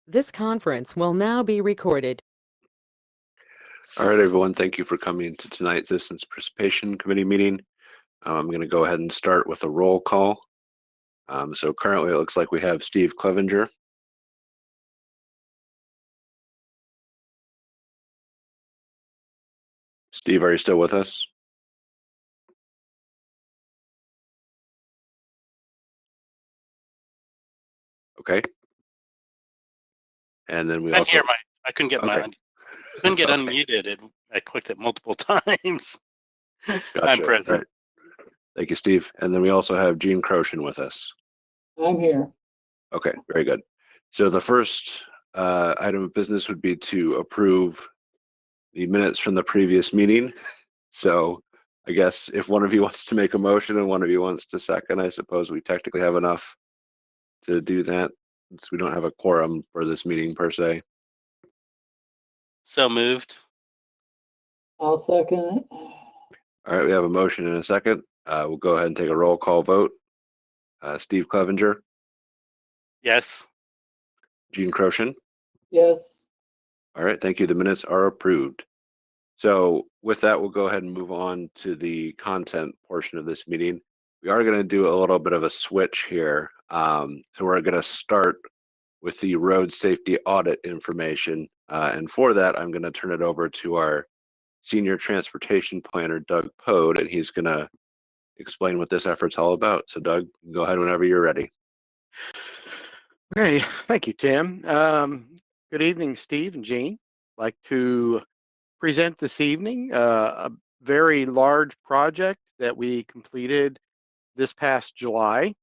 This conference will now be recorded. All right, everyone, thank you for coming to tonight's Citizens Participation Committee meeting. I'm going to go ahead and start with a roll call. So currently it looks like we have Steve Clevenger. Steve, are you still with us? Okay. And then we I'm also here. I couldn't get okay. couldn't get unmuted. I clicked it multiple times. Gotcha. I'm present. All right. Thank you, Steve. And then we also have Gene Croshan with us. I'm here. Okay, very good. So the first item of business would be to approve the minutes from the previous meeting. So I guess if one of you wants to make a motion and one of you wants to second, I suppose we technically have enough to do that, since we don't have a quorum for this meeting per se. So moved. I'll second it. All right, we have a motion and a second. We'll go ahead and take a roll call vote. Steve Clevenger, Yes. Gene Croshan. Yes. All right, thank you. The minutes are approved. So with that, we'll go ahead and move on to the content portion of this meeting. We are going to do a little bit of a switch here. So we're going to start with the road safety audit information. And for that, I'm going to turn it over to our Senior Transportation Planner, Doug Pode, and he's going to explain what this effort's all about. So Doug, go ahead whenever you're ready. Okay, thank you, Tim. Good evening, Steve and Jean. I'd like to present this evening a very large project that we completed this past July.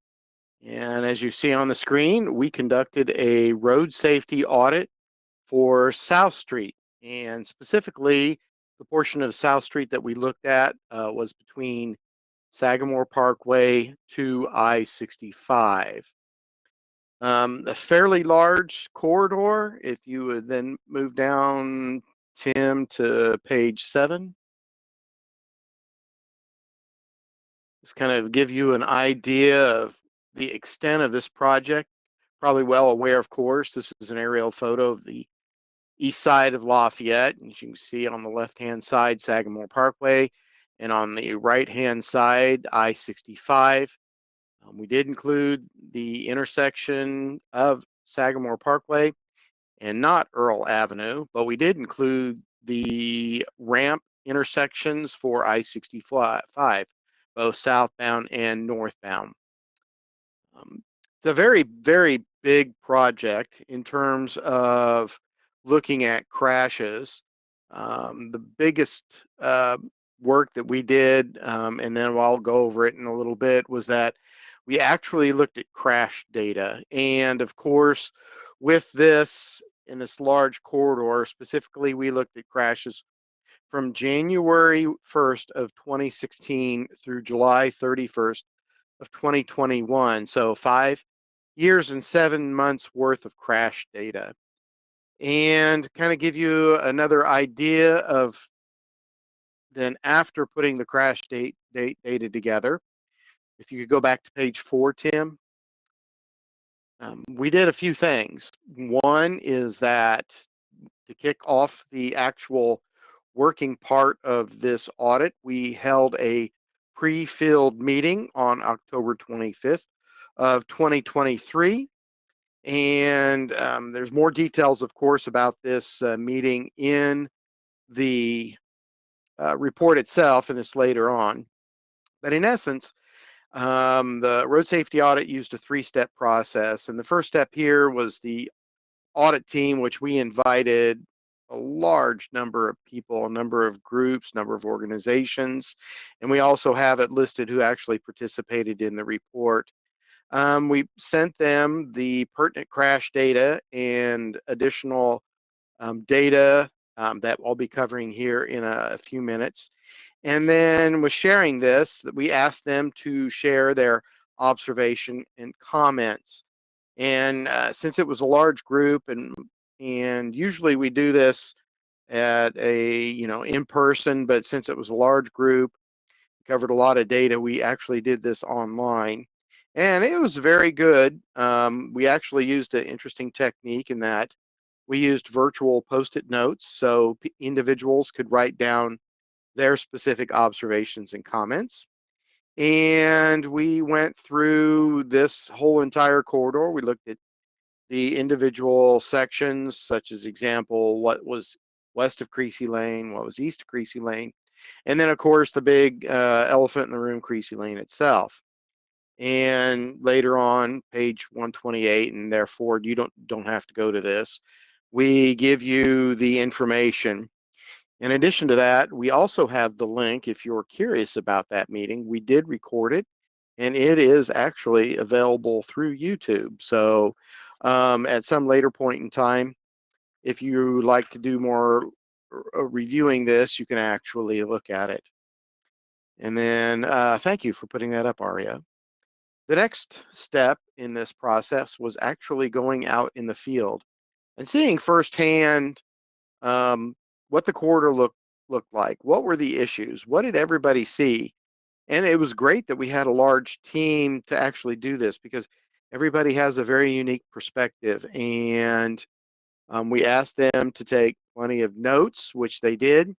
And as you see on the screen, we conducted a road safety audit for South Street. And specifically, the portion of South Street that we looked at was between Sagamore Parkway to I-65. A fairly large corridor. If you would then move down, Tim, to page 7. Just kind of give you an idea of the extent of this project. Probably well aware, of course, this is an aerial photo of the east side of Lafayette. As you can see on the left-hand side, Sagamore Parkway, and on the right-hand side, I-65. We did include the intersection of Sagamore Parkway and not Earl Avenue, but we did include the ramp intersections for I-65, both southbound and northbound. It's a very, very big project in terms of looking at crashes. The biggest work that we did, and then I'll go over it in a little bit, was that we actually looked at crash data. And of course, with this, in this large corridor, specifically, we looked at crashes from January 1st of 2016 through July 31st of 2021. So 5 years and 7 months worth of crash data. And kind of give you another idea of then after putting the crash data together, if you could go back to page 4, Tim. We did a few things. One is that to kick off the actual working part of this audit, we held a pre-filled meeting on October 25th of 2023. And there's more details, of course, about this meeting in the report itself, and it's later on. But in essence, the road safety audit used a 3-step process. And the first step here was the audit team, which we invited a large number of people, a number of groups, number of organizations. And we also have it listed who actually participated in the report. We sent them the pertinent crash data and additional data that I'll be covering here in a few minutes. And then with sharing this, we asked them to share their observation and comments. And since it was a large group, and usually we do this at a in person, but since it was a large group, covered a lot of data, we actually did this online. And it was very good. We actually used an interesting technique in that we used virtual post-it notes, so individuals could write down their specific observations and comments. And we went through this whole entire corridor. We looked at the individual sections, such as example, what was west of Creasy Lane, what was east of Creasy Lane, and then of course the big elephant in the room, Creasy Lane itself. And later on, page 128, and therefore you don't have to go to this. We give you the information. In addition to that, we also have the link if you're curious about that meeting. We did record it, and it is actually available through YouTube. So at some later point in time, if you like to do more reviewing this, you can actually look at it. And then thank you for putting that up, Aria. The next step in this process was actually going out in the field and seeing firsthand what the corridor looked like. What were the issues? What did everybody see? And it was great that we had a large team to actually do this because everybody has a very unique perspective. And we asked them to take plenty of notes, which they did.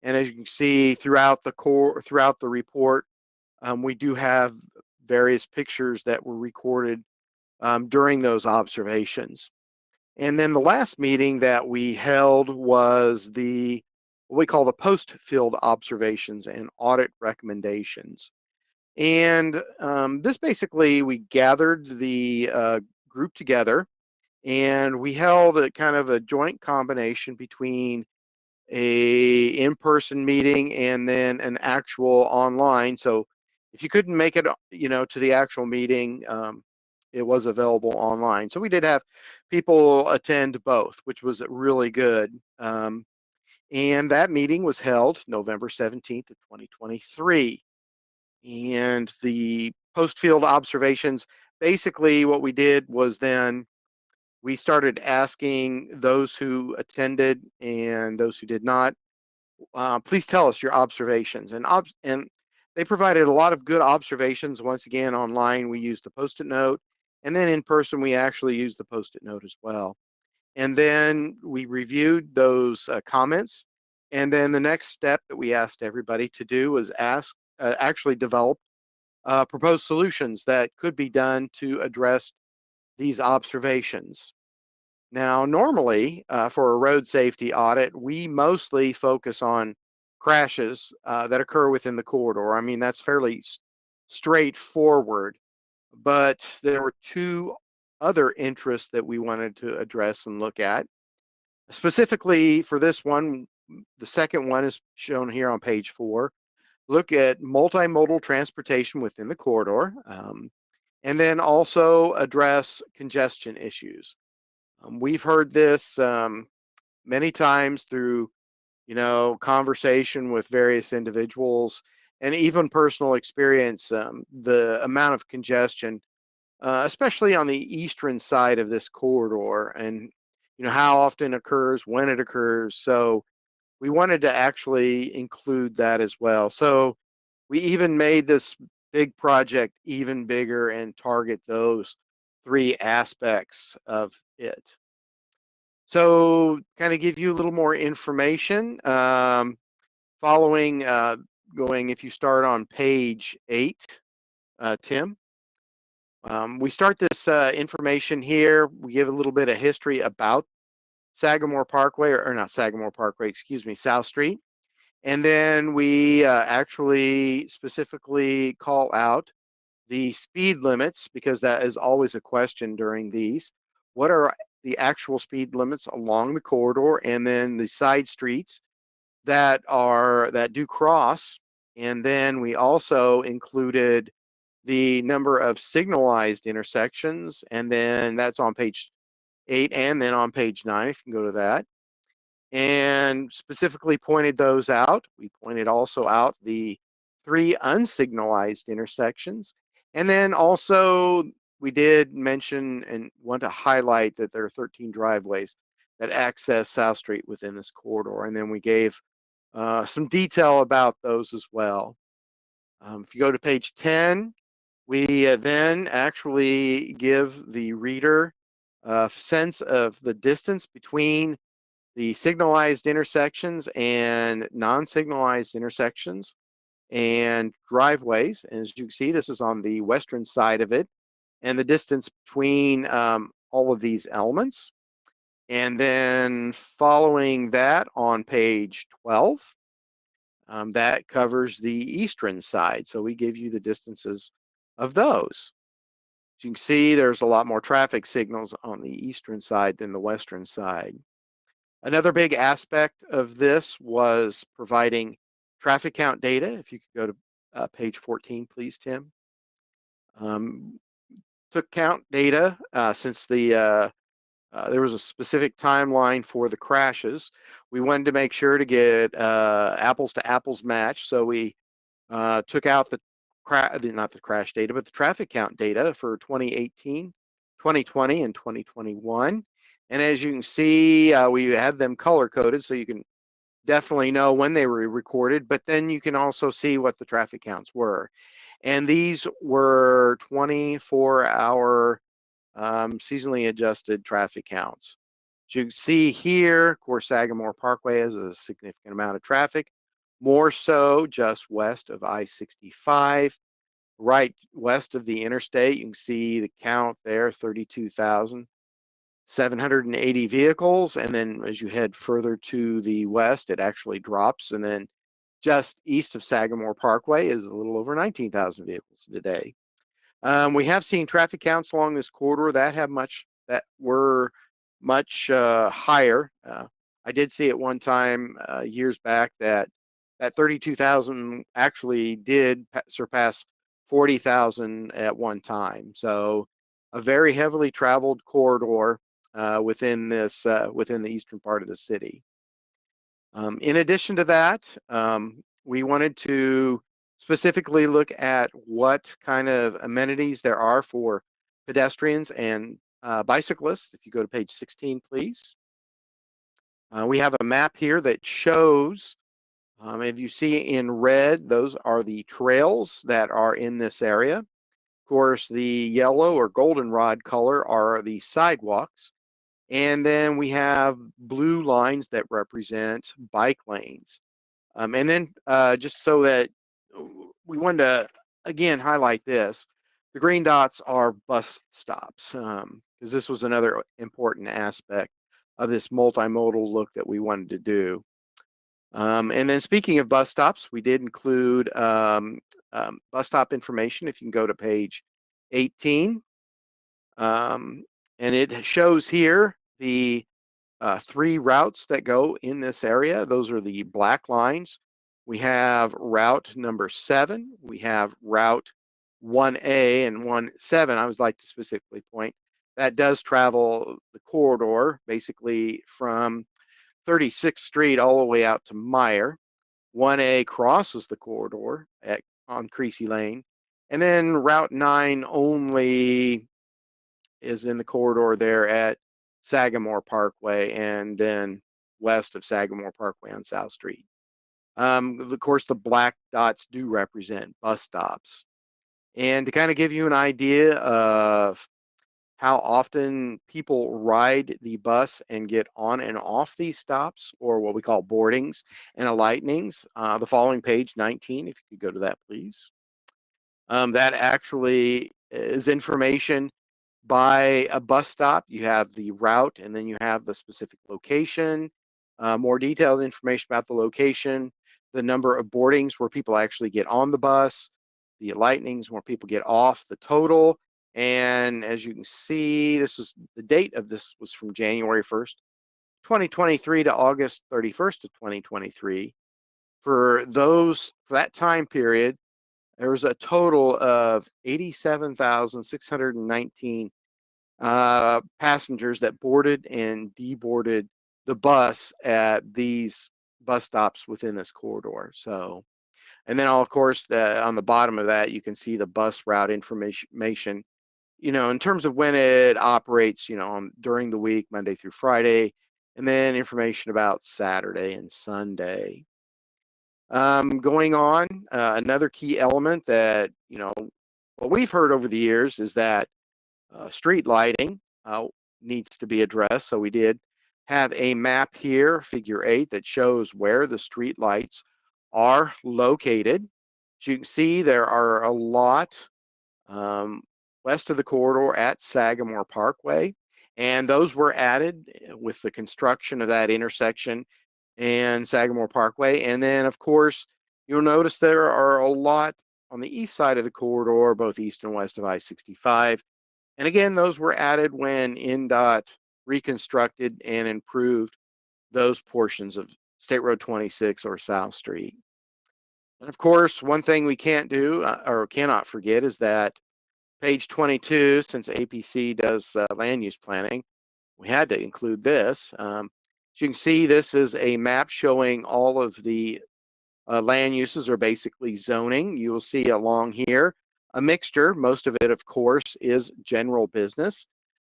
And as you can see throughout the report, we do have various pictures that were recorded during those observations. And then the last meeting that we held was what we call the post-field observations and audit recommendations. And this basically, we gathered the group together and we held a kind of a joint combination between a in-person meeting and then an actual online. So if you couldn't make it, to the actual meeting, it was available online. So we did have people attend both, which was really good. And that meeting was held November 17th of 2023. And the post-field observations, basically what we did was then we started asking those who attended and those who did not, please tell us your observations. And they provided a lot of good observations. Once again, online, we used the Post-it note. And then in person, we actually used the Post-it note as well. And then we reviewed those comments. And then the next step that we asked everybody to do was actually develop proposed solutions that could be done to address these observations. Now, normally for a road safety audit, we mostly focus on crashes that occur within the corridor. I mean, that's fairly straightforward, but there were two other interests that we wanted to address and look at. Specifically for this one, the second one is shown here on page 4. Look at multimodal transportation within the corridor, and then also address congestion issues. We've heard this many times through, conversation with various individuals and even personal experience, the amount of congestion, especially on the eastern side of this corridor, and how often it occurs, when it occurs. So we wanted to actually include that as well. So we even made this big project even bigger and target those 3 aspects of it. So kind of give you a little more information. Following, going, if you start on page 8, Tim, we start this information here. We give a little bit of history about Sagamore Parkway, or not Sagamore Parkway, excuse me, South Street. And then we actually specifically call out the speed limits, because that is always a question during these. What are the actual speed limits along the corridor, and then the side streets that do cross? And then we also included the number of signalized intersections, and then that's on page 8 and then on page 9, if you can go to that, and specifically pointed those out. We pointed also out the 3 unsignalized intersections. And then also we did mention and want to highlight that there are 13 driveways that access South Street within this corridor. And then we gave some detail about those as well. If you go to page 10, We then actually give the reader a sense of the distance between the signalized intersections and non-signalized intersections and driveways. And as you can see, this is on the western side of it, and the distance between all of these elements. And then following that on page 12, that covers the eastern side. So we give you the distances of those. As you can see, there's a lot more traffic signals on the eastern side than the western side. Another big aspect of this was providing traffic count data. If you could go to page 14, please, Tim. Took count data since there was a specific timeline for the crashes. We wanted to make sure to get apples to apples match, so we took out not the crash data, but the traffic count data for 2018, 2020, and 2021. And as you can see, we have them color coded so you can definitely know when they were recorded, but then you can also see what the traffic counts were. And these were 24-hour seasonally adjusted traffic counts. As you can see here, of course, Sagamore Parkway has a significant amount of traffic, more so just west of I-65. Right west of the interstate, you can see the count there, 32,780 vehicles. And then as you head further to the west, it actually drops. And then just east of Sagamore Parkway is a little over 19,000 vehicles today. We have seen traffic counts along this corridor that were much higher. I did see at one time years back that 32,000 actually did surpass 40,000 at one time. So a very heavily traveled corridor within the eastern part of the city. In addition to that, we wanted to specifically look at what kind of amenities there are for pedestrians and bicyclists. If you go to page 16, please. We have a map here that shows, if you see in red, those are the trails that are in this area. Of course, the yellow or goldenrod color are the sidewalks. And then we have blue lines that represent bike lanes. And then just so that we wanted to, again, highlight this, the green dots are bus stops, because this was another important aspect of this multimodal look that we wanted to do. And then speaking of bus stops, we did include bus stop information. If you can go to page 18. And it shows here the 3 routes that go in this area. Those are the black lines. We have route number 7. We have route 1A and 17. I would like to specifically point that does travel the corridor, basically from 36th Street all the way out to Meyer. 1A crosses the corridor on Creasy Lane. And then route 9 only is in the corridor there at Sagamore Parkway and then west of Sagamore Parkway on South Street. Of course, the black dots do represent bus stops. And to kind of give you an idea of how often people ride the bus and get on and off these stops, or what we call boardings and alightnings, the following page 19, if you could go to that, please. That actually is information by a bus stop. You have the route, and then you have the specific location, more detailed information about the location, the number of boardings where people actually get on the bus, the lightnings where people get off, the total. And as you can see, the date of this was from January 1st, 2023 to August 31st of 2023. For that time period, there was a total of 87,619 passengers that boarded and deboarded the bus at these bus stops within this corridor. So, and then of course, on the bottom of that, you can see the bus route information, in terms of when it operates, during the week, Monday through Friday, and then information about Saturday and Sunday. Going on, another key element that, What we've heard over the years is that street lighting needs to be addressed. So we did have a map here, figure 8, that shows where the street lights are located. As you can see, there are a lot um, west of the corridor at Sagamore Parkway, and those were added with the construction of that intersection and Sagamore Parkway. And then, of course, you'll notice there are a lot on the east side of the corridor, both east and west of I-65. And again, those were added when NDOT reconstructed and improved those portions of State Road 26 or South Street. And of course, one thing we can't do or cannot forget is that page 22, since APC does land use planning, we had to include this. As you can see, this is a map showing all of the land uses, or basically zoning. You will see along here a mixture. Most of it, of course, is general business.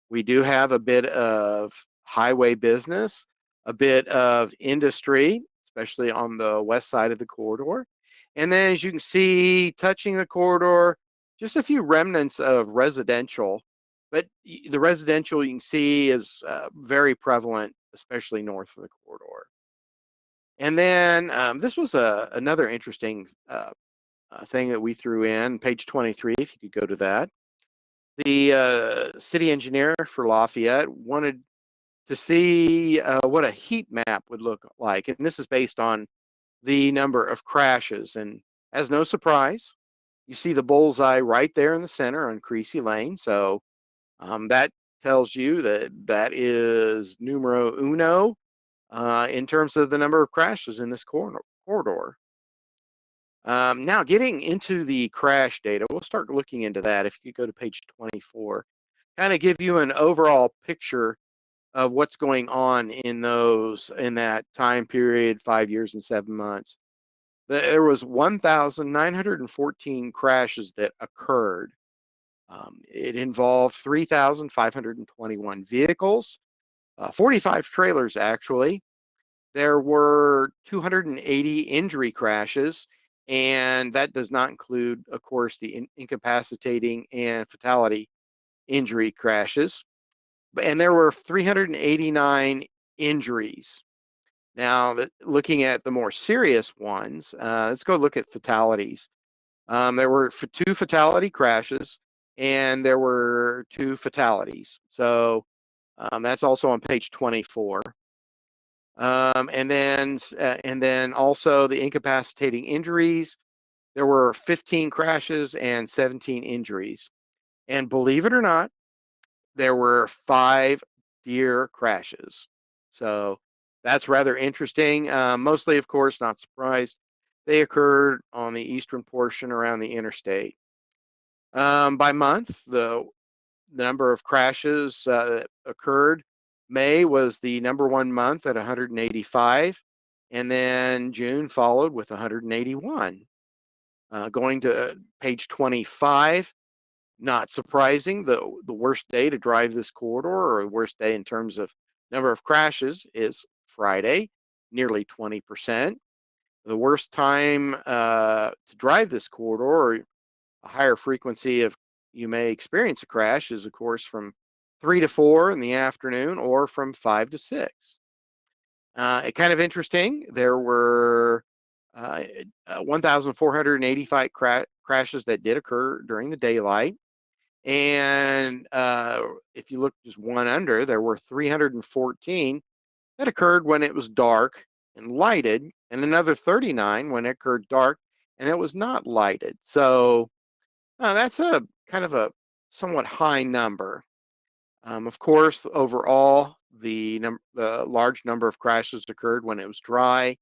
We do have a bit of highway business, a bit of industry, especially on the west side of the corridor. And then, as you can see, touching the corridor, just a few remnants of residential. But the residential, you can see, is very prevalent, especially north of the corridor. And then this was another interesting thing that we threw in, page 23, if you could go to that. The city engineer for Lafayette wanted to see what a heat map would look like. And this is based on the number of crashes. And as no surprise, you see the bullseye right there in the center on Creasy Lane. So that tells you that that is numero uno in terms of the number of crashes in this corridor. Now, getting into the crash data, we'll start looking into that. If you could go to page 24, kind of give you an overall picture of what's going on in that time period, 5 years and 7 months. There was 1,914 crashes that occurred. It involved 3,521 vehicles, 45 trailers actually. There were 280 injury crashes, and that does not include, of course, the incapacitating and fatality injury crashes. And there were 389 injuries. Now, looking at the more serious ones, let's go look at fatalities. There were 2 fatality crashes, and there were 2 fatalities. So that's also on page 24. And then also the incapacitating injuries. There were 15 crashes and 17 injuries. And believe it or not, there were 5 deer crashes. So that's rather interesting. Mostly, of course, not surprised, they occurred on the eastern portion around the interstate. By month, the number of crashes that occurred, May was the #1 month at 185, and then June followed with 181. Going to page 25, not surprising, the worst day to drive this corridor, or the worst day in terms of number of crashes, is Friday, nearly 20%. The worst time to drive this corridor, or a higher frequency of you may experience a crash, is of course from 3 to 4 in the afternoon, or from 5 to 6. It kind of interesting. There were 1,485 crashes that did occur during the daylight. And if you look just one under, there were 314 that occurred when it was dark and lighted, and another 39 when it occurred dark and it was not lighted. So that's a kind of a somewhat high number. Of course, overall, the large number of crashes occurred when it was dry.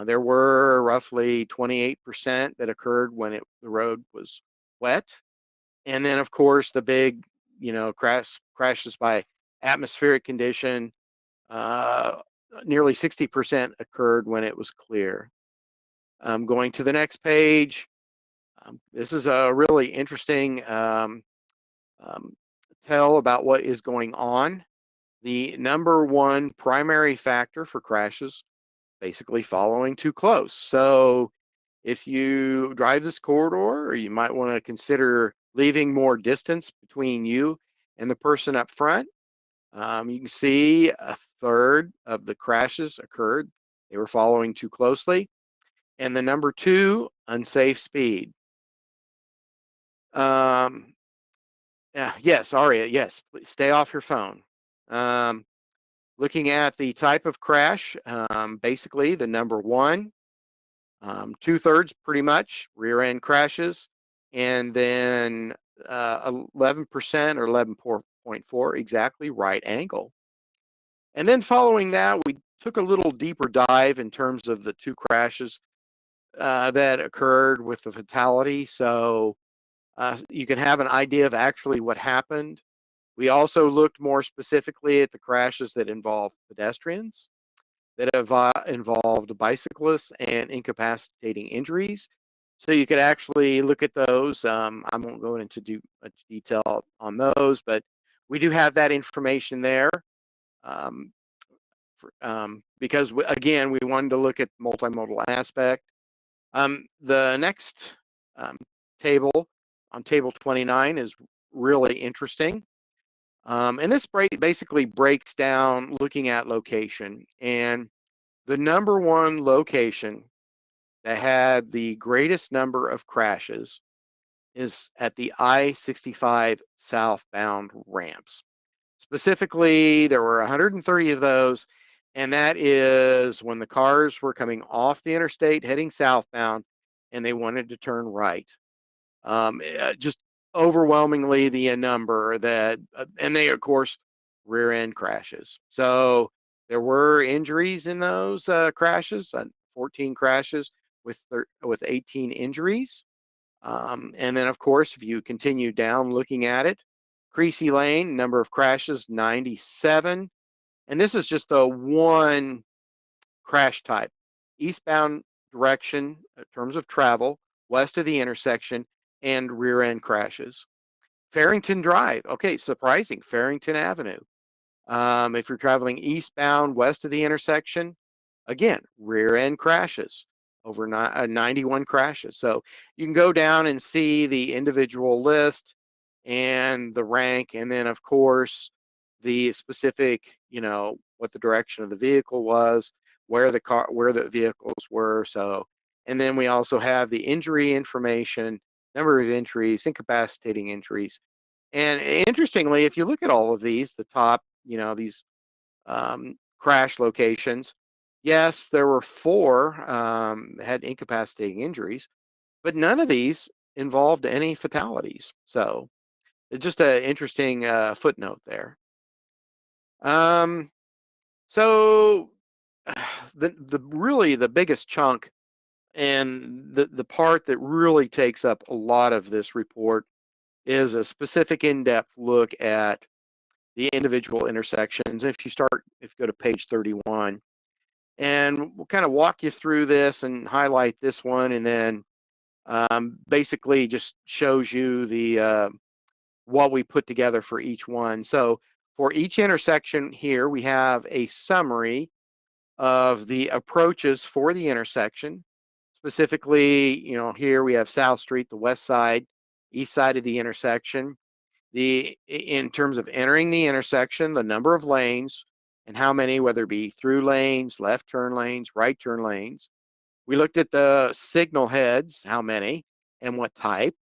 There were roughly 28% that occurred when the road was wet. And then, of course, the big, crashes by atmospheric condition, nearly 60% occurred when it was clear. Going to the next page, this is a really interesting tell about what is going on. The #1 primary factor for crashes, basically following too close. So if you drive this corridor, or you might want to consider leaving more distance between you and the person up front. You can see a third of the crashes occurred. They were following too closely. And the number 2, unsafe speed. Yes, Aria, yes, please stay off your phone. Looking at the type of crash, basically the number 1, 2/3 pretty much rear end crashes, and then 11% or 11.4 exactly right angle. And then following that, we took a little deeper dive in terms of the 2 crashes that occurred with the fatality. So you can have an idea of actually what happened. We also looked more specifically at the crashes that involved pedestrians, that have involved bicyclists and incapacitating injuries. So you could actually look at those. I won't go into much detail on those, but we do have that information there. Um, because again, we wanted to look at multimodal aspect. The next table on table 29 is really interesting. And this basically breaks down looking at location. And the number 1 location that had the greatest number of crashes is at the I-65 southbound ramps. Specifically, there were 130 of those, and that is when the cars were coming off the interstate heading southbound and they wanted to turn right. Just overwhelmingly the number that, and they, of course, rear end crashes. So there were injuries in those crashes, 14 crashes with 18 injuries. And then, of course, if you continue down looking at it, Creasy Lane, number of crashes, 97. And this is just a one crash type. Eastbound direction in terms of travel, west of the intersection, and rear end crashes. Farrington Drive, okay, surprising, Farrington Avenue. If you're traveling eastbound west of the intersection, again, rear end crashes, over 91 crashes. So you can go down and see the individual list and the rank, and then of course the specific, what the direction of the vehicle was, where the vehicles were. So, and then we also have the injury information, number of injuries, incapacitating injuries. And interestingly, if you look at all of these, the top, these crash locations, yes, there were 4 had incapacitating injuries, but none of these involved any fatalities. So it's just an interesting footnote there. So the really the biggest chunk and the part that really takes up a lot of this report is a specific in-depth look at the individual intersections. If you go to page 31, and we'll kind of walk you through this and highlight this one, and then basically just shows you the what we put together for each one. So for each intersection here, we have a summary of the approaches for the intersection. Specifically, here we have South Street, the west side, east side of the intersection. In terms of entering the intersection, the number of lanes and how many, whether it be through lanes, left turn lanes, right turn lanes. We looked at the signal heads, how many and what type.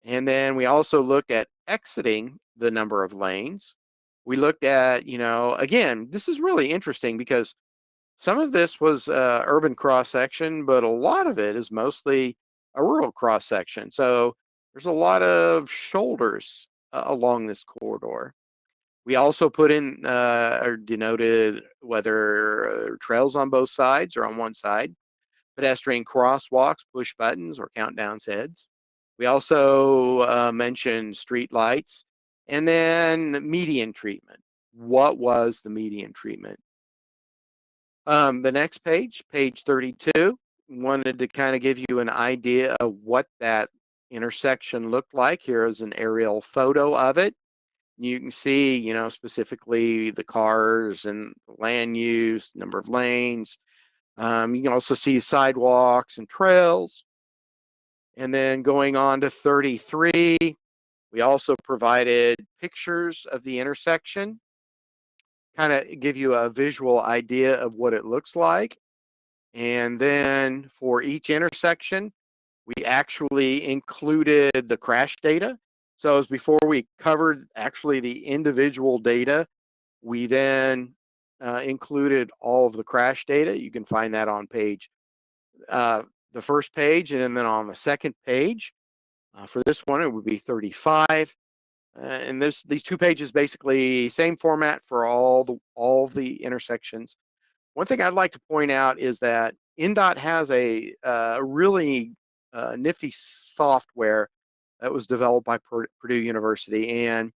And then we also looked at exiting the number of lanes. We looked at, again, this is really interesting because some of this was urban cross section, but a lot of it is mostly a rural cross section. So there's a lot of shoulders along this corridor. We also put in or denoted whether trails on both sides or on one side, pedestrian crosswalks, push buttons, or countdowns heads. We also mentioned street lights, and then median treatment. What was the median treatment? The next page, page 32, wanted to kind of give you an idea of what that intersection looked like. Here is an aerial photo of it. You can see, specifically the cars and land use, number of lanes. You can also see sidewalks and trails. And then going on to 33, We also provided pictures of the intersection, kind of give you a visual idea of what it looks like. And then for each intersection, we actually included the crash data. So as before we covered actually the individual data, we then included all of the crash data. You can find that on page, the first page, and then on the second page. For this one, it would be 35. And these 2 pages basically same format for all the intersections. One thing I'd like to point out is that NDOT has a really nifty software that was developed by Purdue University. And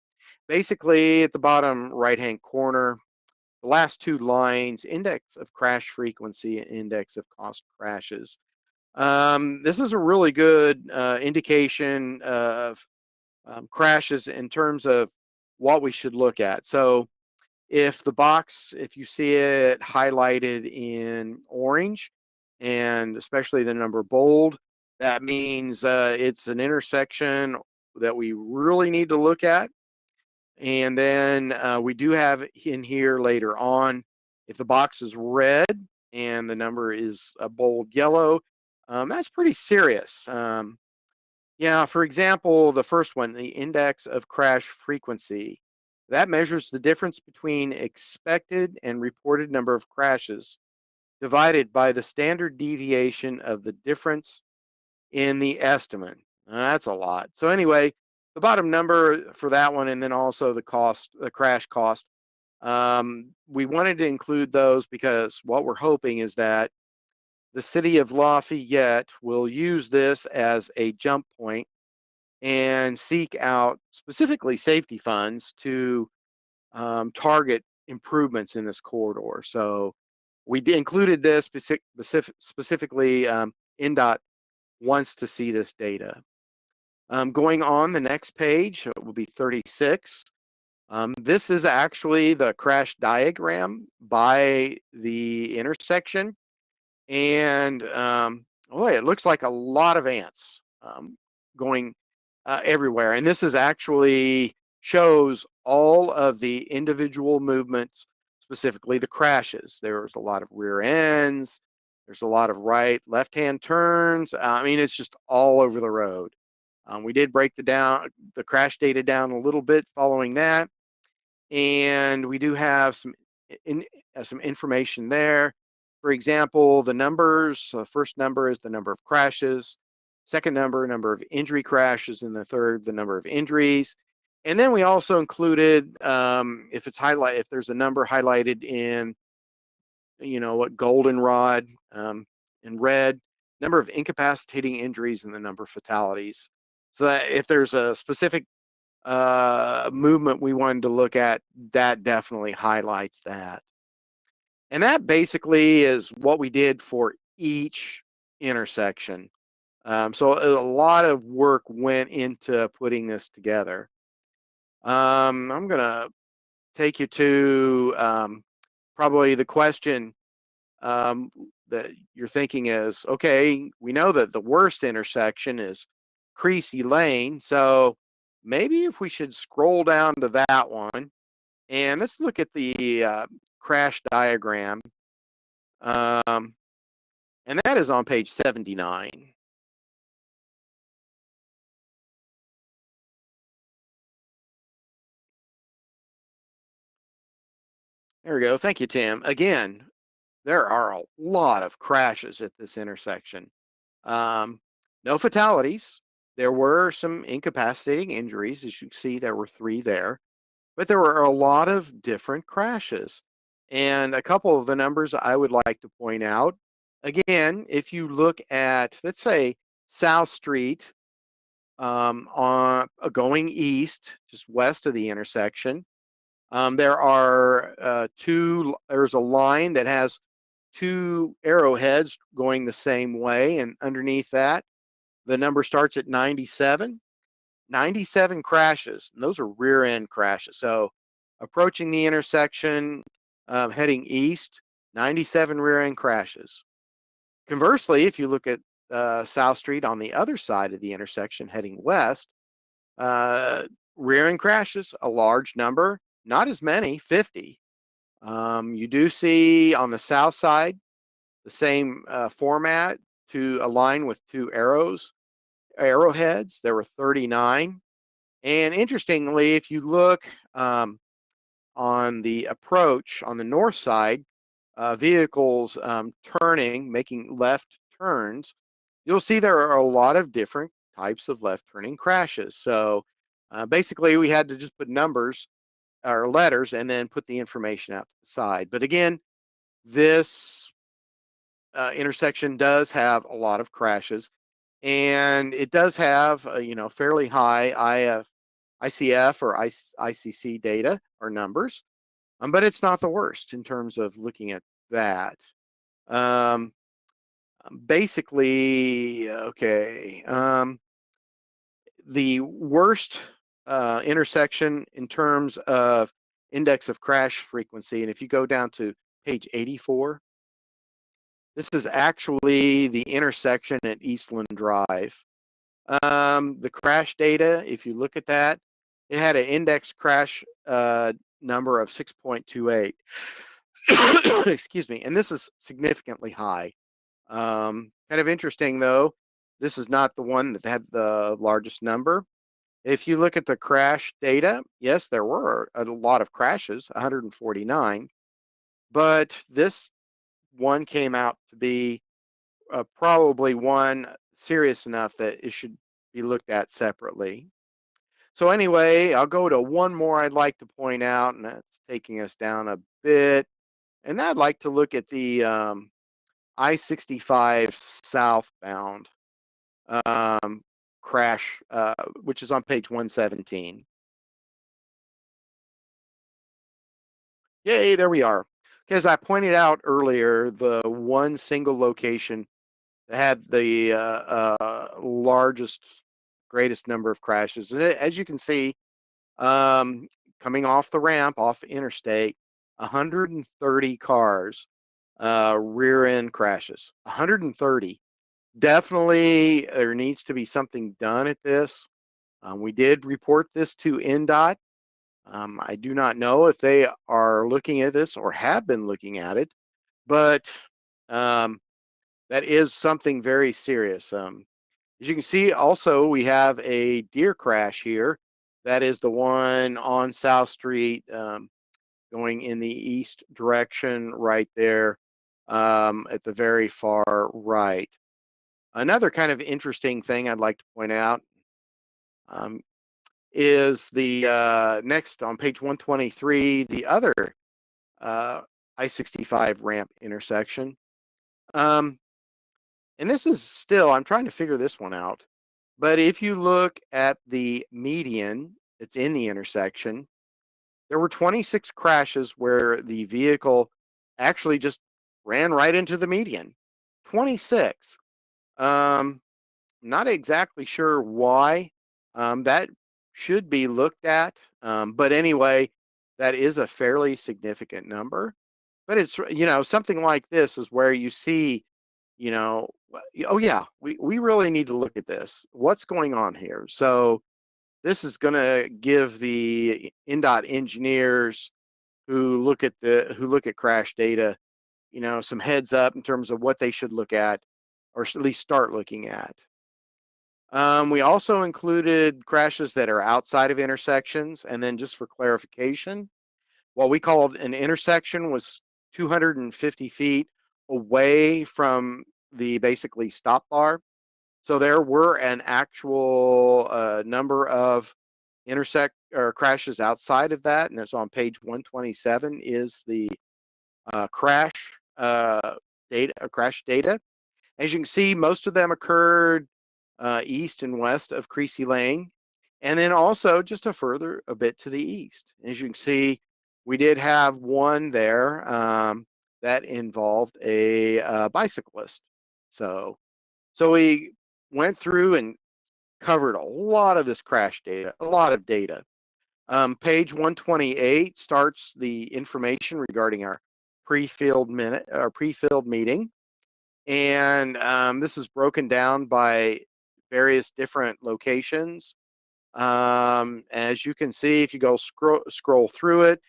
basically at the bottom right-hand corner, the last 2 lines, index of crash frequency and index of cost crashes. This is a really good indication of crashes in terms of what we should look at. So if you see it highlighted in orange, and especially the number bold, that means it's an intersection that we really need to look at. And then we do have in here later on, if the box is red and the number is a bold yellow, that's pretty serious. Yeah, for example, the first one, the index of crash frequency, that measures the difference between expected and reported number of crashes divided by the standard deviation of the difference in the estimate. That's a lot. So anyway, the bottom number for that one, and then also the cost, the crash cost, we wanted to include those because what we're hoping is that the city of Lafayette will use this as a jump point and seek out specifically safety funds to target improvements in this corridor. So we included this specifically. NDOT wants to see this data. Going on the next page, it will be 36. This is actually the crash diagram by the intersection. And boy, it looks like a lot of ants going everywhere. And this is actually shows all of the individual movements, specifically the crashes. There's a lot of rear ends. There's a lot of right, left-hand turns. I mean, it's just all over the road. We did break the crash data down a little bit following that, and we do have some information there. For example, the numbers. The first number is the number of crashes. Second number of injury crashes, and the third, the number of injuries. And then we also included, if there's a number highlighted in, what goldenrod, in red, number of incapacitating injuries and the number of fatalities. So that if there's a specific movement we wanted to look at, that definitely highlights that. And that basically is what we did for each intersection. So a lot of work went into putting this together. I'm going to take you to probably the question that you're thinking is, okay, we know that the worst intersection is Creasy Lane. So maybe if we should scroll down to that one, and let's look at the crash diagram. And that is on page 79. There we go. Thank you, Tim. Again, there are a lot of crashes at this intersection. No fatalities. There were some incapacitating injuries. As you see, there were 3 there, but there were a lot of different crashes. And a couple of the numbers I would like to point out. Again, if you look at, let's say, South Street on going east, just west of the intersection, there's a line that has 2 arrowheads going the same way, and underneath that, the number starts at 97. 97 crashes, and those are rear end crashes. So approaching the intersection, heading east, 97 rear end crashes. Conversely, if you look at South Street on the other side of the intersection heading west, Rear end crashes, a large number, not as many, 50. You do see on the south side the same format to align with two arrowheads. There were 39. And interestingly, if you look on the approach on the north side, vehicles turning, making left turns, you'll see there are a lot of different types of left turning crashes. So basically, we had to just put numbers or letters and then put the information out to the side. But again, this intersection does have a lot of crashes, and it does have fairly high ICF or ICC data or numbers, but it's not the worst in terms of looking at that. Um, Basically, okay, the worst intersection in terms of index of crash frequency, and if you go down to page 84, this is actually the intersection at Eastland Drive. The crash data, if you look at that, it had an index crash number of 6.28. Excuse me, and this is significantly high. Kind of interesting though, this is not the one that had the largest number. If you look at the crash data, yes, there were a lot of crashes, 149, but this one came out to be probably one serious enough that it should be looked at separately. So anyway, I'll go to one more I'd like to point out, and that's taking us down a bit. And I'd like to look at the I-65 southbound crash, which is on page 117. Yay, there we are. As I pointed out earlier, the one single location that had the largest, greatest number of crashes. And as you can see, coming off the ramp, off interstate, 130 cars, rear end crashes. 130. Definitely, there needs to be something done at this. We did report this to NDOT. I do not know if they are looking at this or have been looking at it, but that is something very serious. As you can see, also, we have a deer crash here. That is the one on South Street going in the east direction right there at the very far right. Another kind of interesting thing I'd like to point out is the next on page 123, the other I-65 ramp intersection. And this is still, I'm trying to figure this one out. But if you look at the median that's in the intersection, there were 26 crashes where the vehicle actually just ran right into the median. 26. Not exactly sure why. That should be looked at. But anyway, that is a fairly significant number. But it's, something like this is where you see, oh yeah, we really need to look at this. What's going on here? So this is going to give the NDOT engineers who look at crash data, some heads up in terms of what they should look at, or at least start looking at. We also included crashes that are outside of intersections, and then just for clarification, what we called an intersection was 250 feet away from the basically stop bar. So there were an actual number of intersect or crashes outside of that, and it's on page 127 is the crash data. As you can see, most of them occurred east and west of Creasy Lane, and then also just a bit to the east. As you can see, we did have one there that involved a bicyclist. So we went through and covered a lot of this crash data, a lot of data. Page 128 starts the information regarding our pre-filled meeting. And this is broken down by various different locations. As you can see, if you go scroll through it,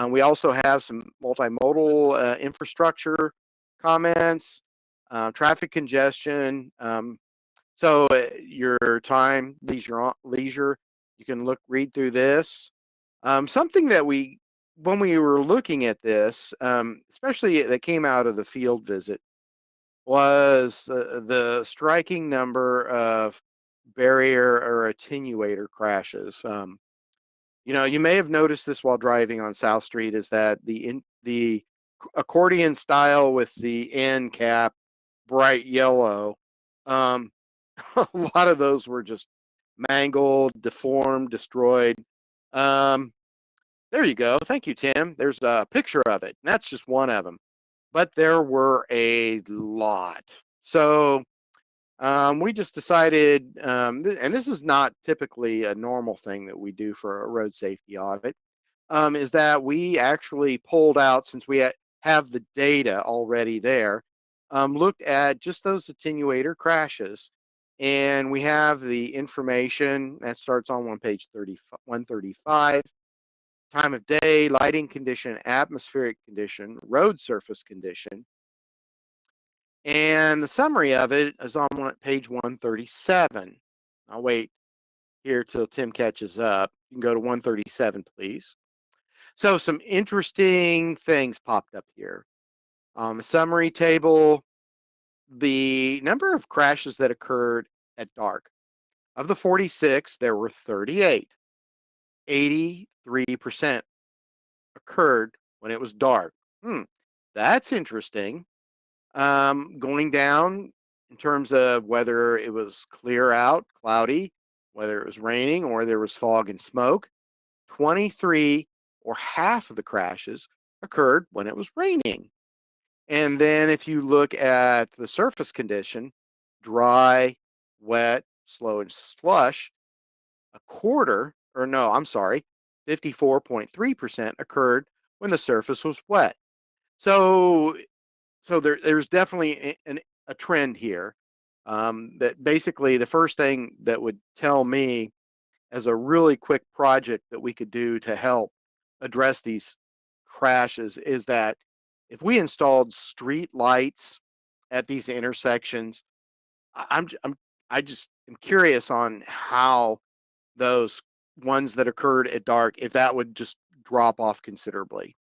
we also have some multimodal infrastructure comments, traffic congestion. So your time, leisure, you can read through this. Something that when we were looking at this, especially that came out of the field visit, was the striking number of barrier or attenuator crashes. You may have noticed this while driving on South Street, is that the accordion style with the end cap bright yellow, um, a lot of those were just mangled, deformed, destroyed. Um, there you go. Thank you, Tim. There's a picture of it. And that's just one of them. But there were a lot. So we just decided, and this is not typically a normal thing that we do for a road safety audit, is that we actually pulled out, since we have the data already there, looked at just those attenuator crashes. And we have the information that starts on page 135, time of day, lighting condition, atmospheric condition, road surface condition. And the summary of it is on page 137. I'll wait here till Tim catches up. You can go to 137, please. So some interesting things popped up here. On the summary table, the number of crashes that occurred at dark. Of the 46, there were 38. 83% occurred when it was dark. That's interesting. Going down in terms of whether it was clear out, cloudy, whether it was raining, or there was fog and smoke, 23, or half of the crashes, occurred when it was raining. And then if you look at the surface condition, dry, wet, slow, and slush, 54.3% occurred when the surface was wet. So there's definitely a trend here, that basically the first thing that would tell me as a really quick project that we could do to help address these crashes is that if we installed street lights at these intersections, I just am curious on how those ones that occurred at dark, if that would just drop off considerably.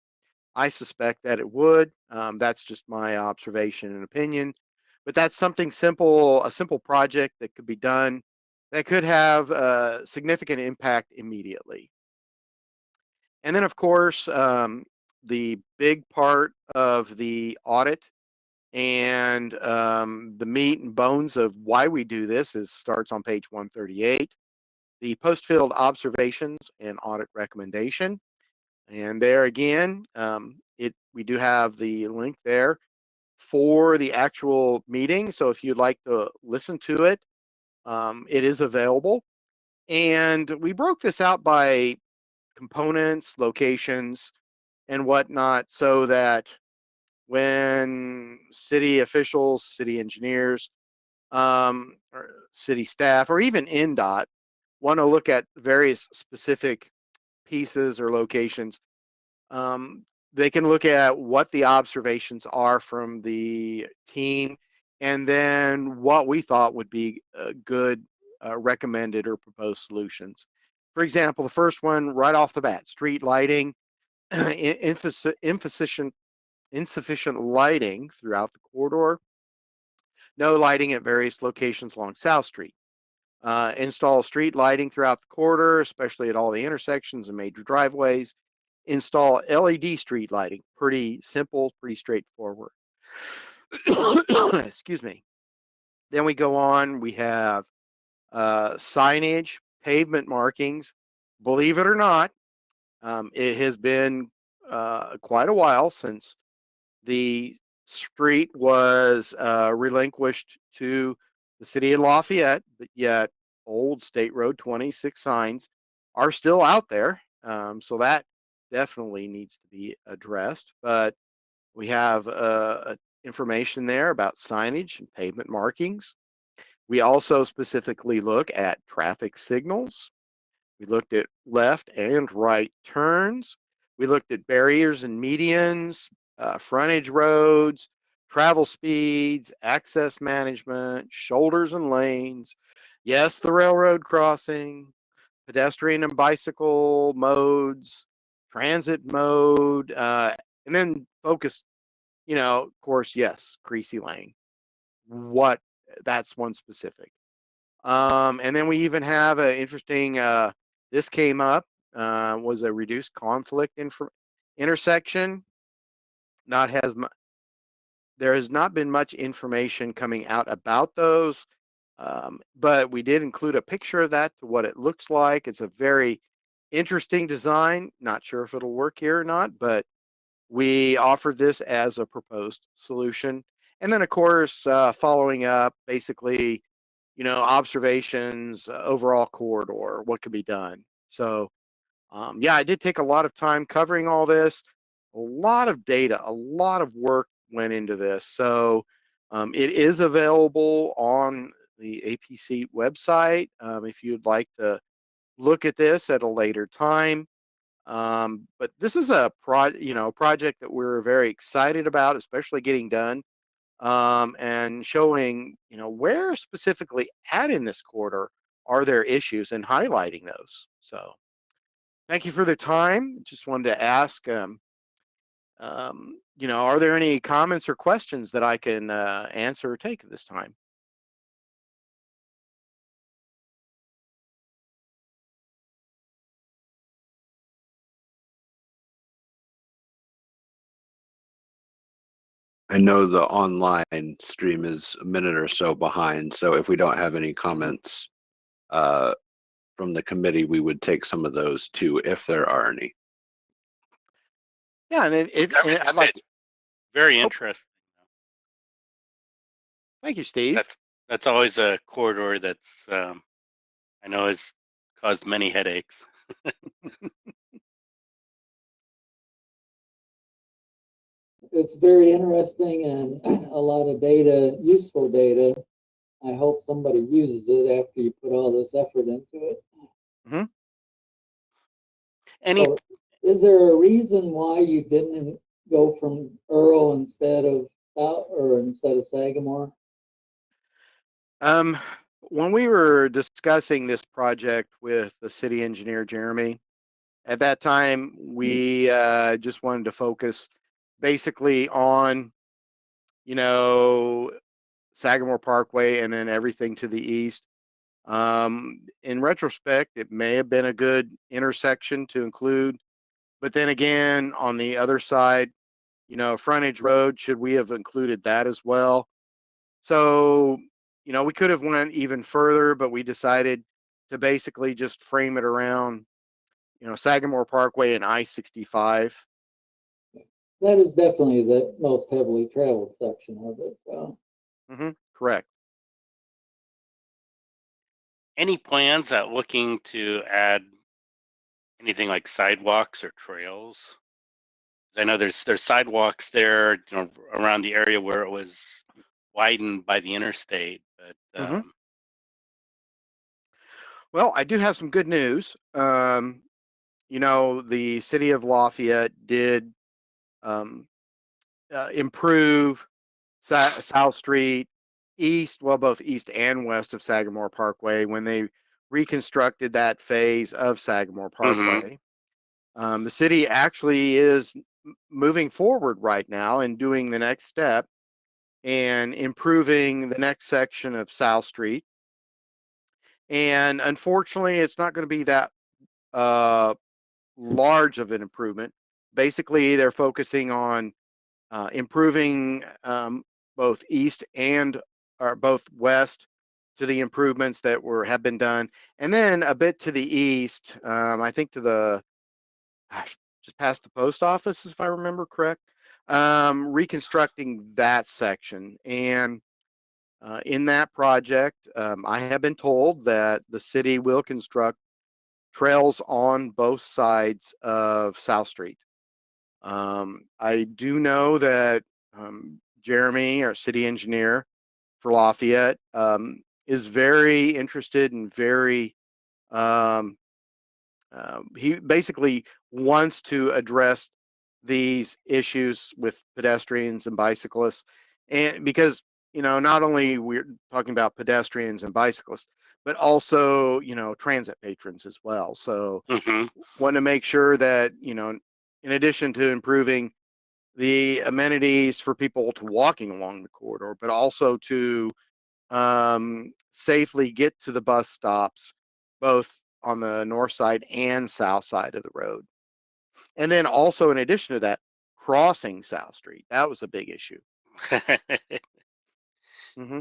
I suspect that it would. That's just my observation and opinion. But that's something simple, a simple project that could be done that could have a significant impact immediately. And then, of course, the big part of the audit and the meat and bones of why we do this starts on page 138, the post-field observations and audit recommendation. And there again, we do have the link there for the actual meeting. So if you'd like to listen to it, it is available. And we broke this out by components, locations, and whatnot, so that when city officials, city engineers, or city staff, or even NDOT want to look at various specific pieces or locations, they can look at what the observations are from the team, and then what we thought would be good recommended or proposed solutions. For example, the first one right off the bat, street lighting, insufficient lighting throughout the corridor, no lighting at various locations along South Street. Install street lighting throughout the corridor, especially at all the intersections and major driveways. Install LED street lighting. Pretty simple, pretty straightforward. Excuse me. Then we go on, we have signage, pavement markings. Believe it or not, it has been quite a while since the street was relinquished to the city of Lafayette, but yet old State Road 26 signs are still out there. So that definitely needs to be addressed. But we have information there about signage and pavement markings. We also specifically look at traffic signals. We looked at left and right turns. We looked at barriers and medians, frontage roads, travel speeds, access management, shoulders and lanes. Yes, the railroad crossing, pedestrian and bicycle modes, transit mode, and then focus, of course, yes, Creasy Lane. What that's one specific. And then we even have an interesting, this came up, was a reduced conflict intersection. Not has There has not been much information coming out about those, but we did include a picture of that to what it looks like. It's a very interesting design. Not sure if it'll work here or not, but we offered this as a proposed solution. And then, of course, following up, basically, observations, overall corridor, what could be done. So, yeah, I did take a lot of time covering all this, a lot of data, a lot of work went into this. So, it is available on the APC website if you'd like to look at this at a later time. But this is a project that we're very excited about, especially getting done, and showing, where specifically at in this corridor are there issues and highlighting those. So thank you for the time. Just wanted to ask, are there any comments or questions that I can answer or take at this time? I know the online stream is a minute or so behind, so if we don't have any comments from the committee, we would take some of those too, if there are any. Yeah, and I was I'd gonna say like. it's very Oh, interesting. thank you, Steve. That's always a corridor that's I know has caused many headaches. It's very interesting and a lot of data, useful data. I hope somebody uses it after you put all this effort into it. Any So, is there a reason why you didn't go from Earl instead of Sagamore? When we were discussing this project with the city engineer, Jeremy, at that time, we just wanted to focus basically on, Sagamore Parkway and then everything to the east. In retrospect, it may have been a good intersection to include, but then again, on the other side, frontage road, should we have included that as well? So, we could have went even further, but we decided to basically just frame it around, Sagamore Parkway and I-65. That is definitely the most heavily traveled section of it. So, Correct. any plans at looking to add anything like sidewalks or trails? I know there's sidewalks there, around the area where it was widened by the interstate, but Well, I do have some good news. The city of Lafayette did improve South Street east, well, both east and west of Sagamore Parkway when they reconstructed that phase of Sagamore Parkway. The city actually is moving forward right now and doing the next step and improving the next section of South Street. And unfortunately, it's not going to be that large of an improvement. Basically, they're focusing on improving both east and or both west to the improvements that have been done, and then a bit to the east. I think to the just past the post office, if I remember correct. Reconstructing that section, and in that project, I have been told that the city will construct trails on both sides of South Street. I do know that Jeremy, our city engineer for Lafayette, is very interested and very He basically wants to address these issues with pedestrians and bicyclists, and because not only we're talking about pedestrians and bicyclists, but also transit patrons as well. So Mm-hmm. want to make sure that in addition to improving the amenities for people to walking along the corridor, but also to safely get to the bus stops, both on the north side and south side of the road. And then also, in addition to that, crossing South Street. That was a big issue. Hmm.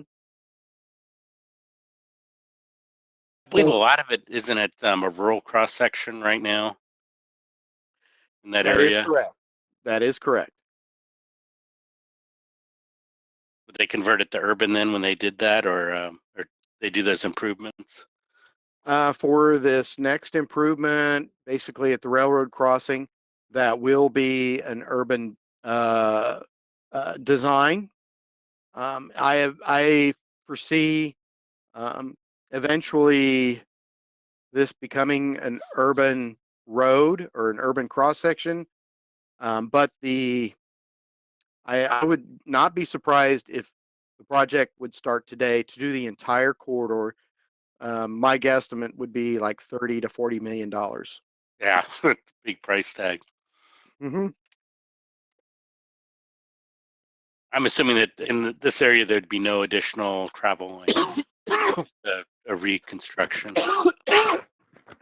I believe a lot of it isn't it a rural cross section right now in that That is area. correct. That is correct. Would they convert it to urban then when they did that, or they do those improvements? For this next improvement, basically at the railroad crossing, that will be an urban design. I foresee eventually this becoming an urban road or an urban cross section. But I would not be surprised if the project would start today to do the entire corridor. My guesstimate would be like $30 to $40 million. Yeah, big price tag. Mm-hmm. I'm assuming that in this area there'd be no additional travel lanes, just a reconstruction.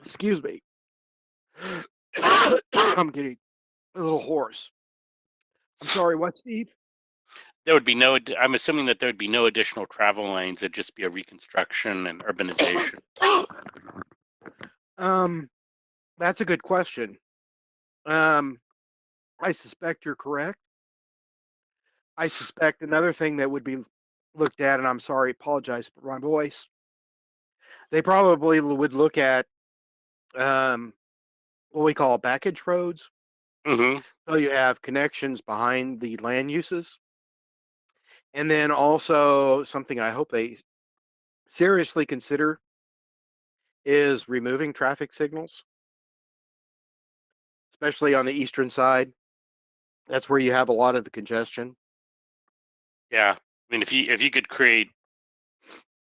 Excuse me. I'm getting a little hoarse. I'm sorry, what, Steve? There would be no. I'm assuming that there would be no additional travel lanes. It'd just be a reconstruction and urbanization. Um, that's a good question. I suspect you're correct. I suspect another thing that would be looked at, and I'm sorry, apologize for my voice. They probably would look at what we call backage roads. Mm-hmm. So you have connections behind the land uses. And then also something I hope they seriously consider is removing traffic signals, especially on the eastern side. That's where you have a lot of the congestion. Yeah, I mean, if you could create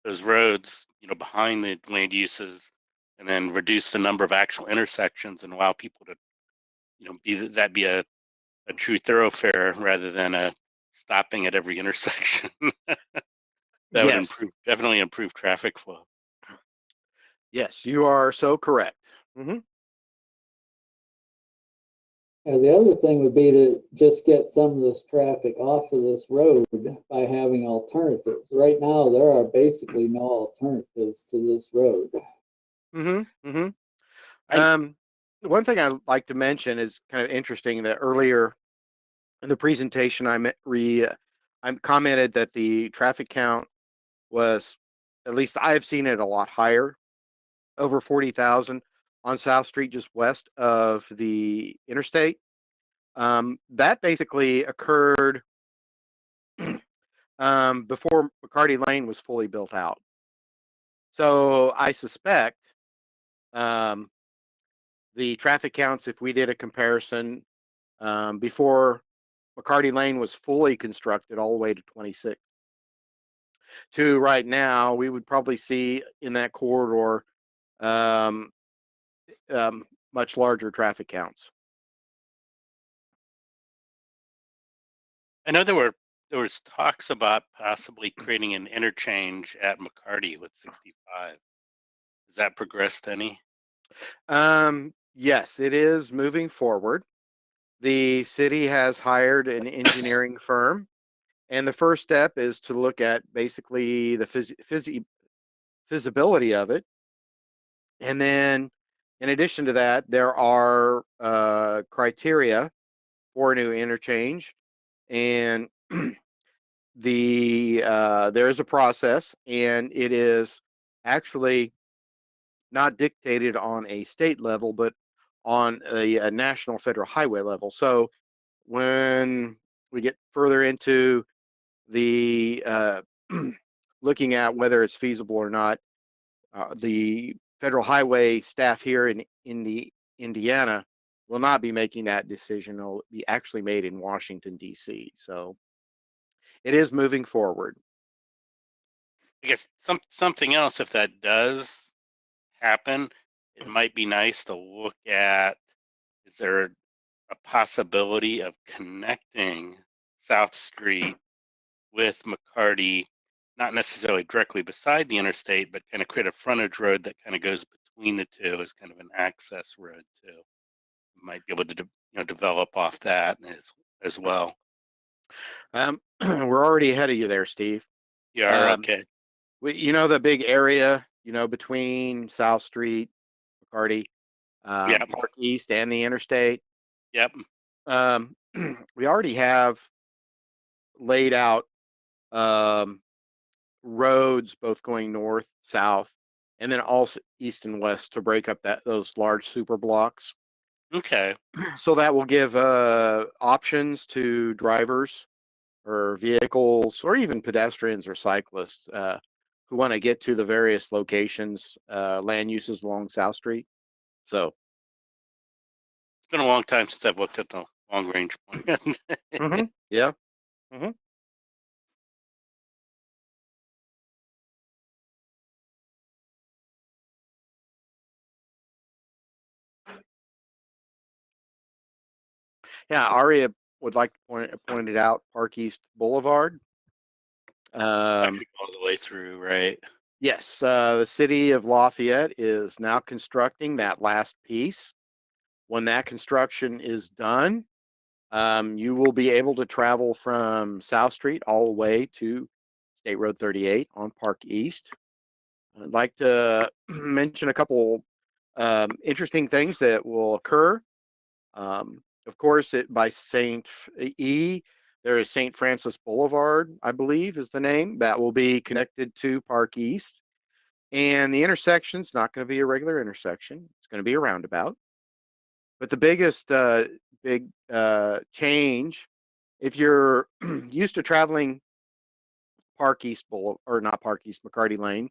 those roads, behind the land uses, and then reduce the number of actual intersections and allow people to, be a true thoroughfare rather than a stopping at every intersection. That would Yes, definitely improve traffic flow. yes, you are so correct. Hmm. And the other thing would be to just get some of this traffic off of this road by having alternatives. Right now, there are basically no alternatives to this road. Hmm. Hmm. I One thing I'd like to mention is kind of interesting that earlier in the presentation, I commented that the traffic count was, at least I've seen it, a lot higher, over 40,000 on South Street, just west of the interstate. That basically occurred before McCarty Lane was fully built out. So I suspect um, the traffic counts, if we did a comparison before McCarty Lane was fully constructed all the way to 26, to right now, we would probably see in that corridor um, much larger traffic counts. I know there was talks about possibly creating an interchange at McCarty with 65. Has that progressed any? Yes, it is moving forward. The city has hired an engineering firm, and the first step is to look at basically the feasibility of it. And then, in addition to that, there are criteria for a new interchange, and there is a process, and it is actually not dictated on a state level, but on a national federal highway level. So when we get further into the looking at whether it's feasible or not, the federal highway staff here in the Indiana will not be making that decision. It'll be actually made in Washington, D.C. So it is moving forward. I guess something else, if that does happen, it might be nice to look at, is there a possibility of connecting South Street with McCarty, not necessarily directly beside the interstate, but kind of create a frontage road that kind of goes between the two as kind of an access road too. Might be able to develop off that as well. We're already ahead of you there, Steve. You are Um, okay. you know the big area, between South Street, McCarty, Yep. Park East, and the interstate. Yep. We already have laid out roads both going north, south, and then also east and west to break up those large super blocks. Okay. So that will give options to drivers or vehicles or even pedestrians or cyclists who want to get to the various locations, land uses along South Street. So It's been a long time since I've looked at the long range plan. yeah. Yeah, Aria would like to point it out, Park East Boulevard. Actually all the way through, right? Yes, the city of Lafayette is now constructing that last piece. When that construction is done, you will be able to travel from South Street all the way to State Road 38 on Park East. I'd like to mention a couple interesting things that will occur. Of course, by St. E, there is St. Francis Boulevard, I believe is the name, that will be connected to Park East. And the intersection's not going to be a regular intersection. It's going to be a roundabout. But the biggest big change, if you're used to traveling Park East Boulevard, or not Park East, McCarty Lane,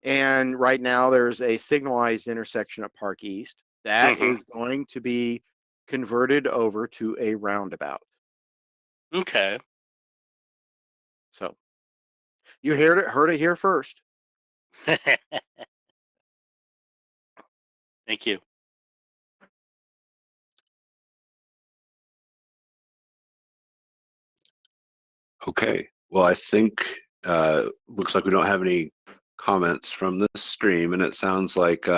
and right now there's a signalized intersection at Park East, that is going to be converted over to a roundabout. Okay. So you heard it here first. Thank you. Okay. Well, I think looks like we don't have any comments from this stream, and it sounds like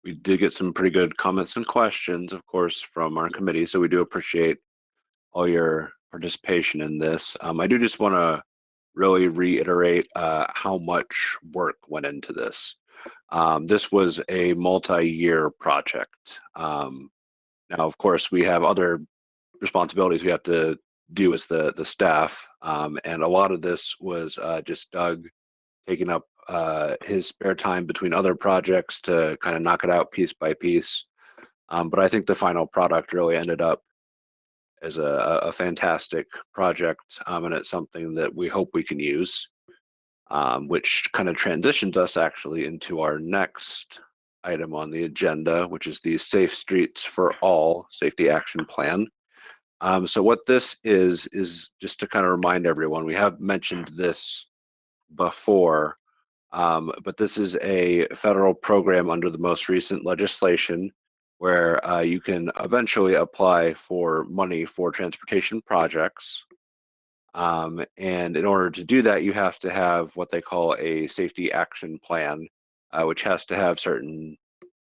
we did get some pretty good comments and questions, of course, from our committee. So we do appreciate all your participation in this. I do just want to really reiterate how much work went into this. This was a multi-year project. Now, of course, we have other responsibilities we have to do as the staff, and a lot of this was just Doug taking up his spare time between other projects to kind of knock it out piece by piece. But I think the final product really ended up as a fantastic project, and it's something that we hope we can use, which kind of transitions us actually into our next item on the agenda, which is the Safe Streets for All Safety Action Plan. So what this is just to kind of remind everyone, we have mentioned this before, but this is a federal program under the most recent legislation where you can eventually apply for money for transportation projects. And in order to do that, you have to have what they call a safety action plan, which has to have certain